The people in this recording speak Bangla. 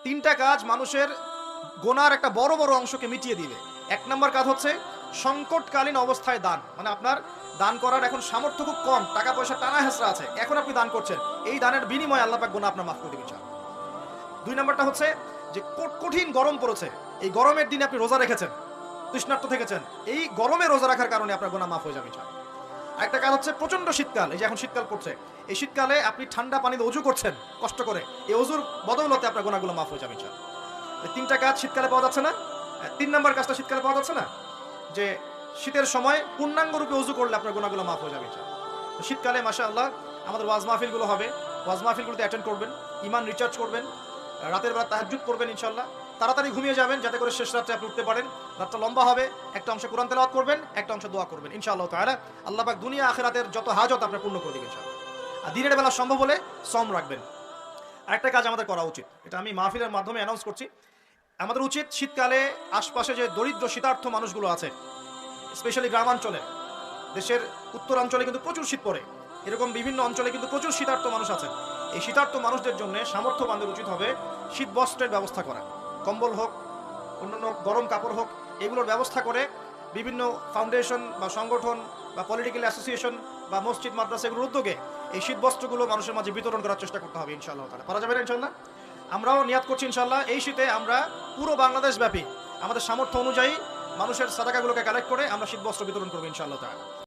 তিনটা কাজ মানুষের গোনার একটা বড় বড় অংশকে মিটিয়ে দিবে। এক নম্বর কাজ হচ্ছে সংকটকালীন অবস্থায় দান, মানে আপনার দান করার এখন সামর্থ্য খুব কম, টাকা পয়সা টানা হেসরা আছে, এখন আপনি দান করছেন, এই দানের বিনিময়ে আল্লাহ পাক গুনাহ আপনার মাফ করে দিবেন ইনশাআল্লাহ। দুই নম্বরটা হচ্ছে যে কঠিন গরম পড়েছে, এই গরমের দিনে আপনি রোজা রেখেছেন, তৃষ্ণার্ত থেকেছেন, এই গরমে রোজা রাখার কারণে আপনার গুনাহ মাফ হয়ে যাবে ইনশাআল্লাহ। আরেকটা কাজ হচ্ছে প্রচন্ড শীতকাল, এই যে এখন শীতকাল পড়ছে, এই শীতকালে আপনি ঠান্ডা পানিতে ওযু করছেন কষ্ট করে, এই ওযুর বদৌলতে আপনার গুনাহগুলো মাফ হয়ে যাবে ইনশাআল্লাহ। এই তিনটা কাজ শীতকালে পাওয়া যাচ্ছে না? তিন নম্বর কাজটা শীতকালে পাওয়া যাচ্ছে না, যে শীতের সময় পূর্ণাঙ্গ রূপে ওযু করলে আপনার গুনাহগুলো মাফ হয়ে যাবে ইনশাআল্লাহ। তো শীতকালে মাশাআল্লাহ আমাদের ওয়াজ মাহফিলগুলো হবে, ওয়াজ মাহফিলগুলোতে অ্যাটেন্ড করবেন, ঈমান রিচার্জ করবেন, রাতের বেলা তাহাজ্জুদ করবেন ইনশাআল্লাহ, তাড়াতাড়ি ঘুমিয়ে যাবেন যাতে করে শেষ রাতে আপনি উঠতে পারেন, রাতটা লম্বা হবে, একটা অংশ কোরআন তেলাওয়াত করবেন, একটা অংশ দোয়া করবেন ইনশাআল্লাহ তাআলা। আল্লাহ পাক দুনিয়া আখিরাতের যত হাজত আপনার পূর্ণ করে দিবেন ইনশাআল্লাহ। আর দিনের বেলা সম্ভব হলে সওম রাখবেন। আরেকটা কাজ আমাদের করা উচিত, এটা আমি মাহফিলের মাধ্যমে অ্যানাউন্স করছি, আমাদের উচিত শীতকালে আশপাশে যে দরিদ্র শীতার্থ মানুষগুলো আছে, স্পেশালি গ্রামাঞ্চলে, দেশের উত্তরাঞ্চলে কিন্তু প্রচুর শীত পড়ে, এরকম বিভিন্ন অঞ্চলে কিন্তু প্রচুর শীতার্থ মানুষ আছে, এই শীতার্থ মানুষদের জন্য সামর্থ্যবানদের উচিত হবে শীত বস্ত্রের ব্যবস্থা করা, কম্বল হোক, অন্যান্য গরম কাপড় হোক, এগুলোর ব্যবস্থা করে বিভিন্ন ফাউন্ডেশন বা সংগঠন বা পলিটিক্যাল অ্যাসোসিয়েশন বা মসজিদ মাদ্রাসা এগুলোর উদ্যোগে এই শীত বস্ত্রগুলো মানুষের মাঝে বিতরণ করার চেষ্টা করতে হবে ইনশাআল্লাহ তাআলা। পারা যাবে না ইনশাআল্লাহ? আমরাও নিয়াত করছি ইনশাআল্লাহ এই শীতে আমরা পুরো বাংলাদেশ ব্যাপী আমাদের সামর্থ্য অনুযায়ী মানুষের সাদাকাগুলোকে কালেক্ট করে আমরা শীত বস্ত্র বিতরণ করবো ইনশাআল্লাহ তাআলা।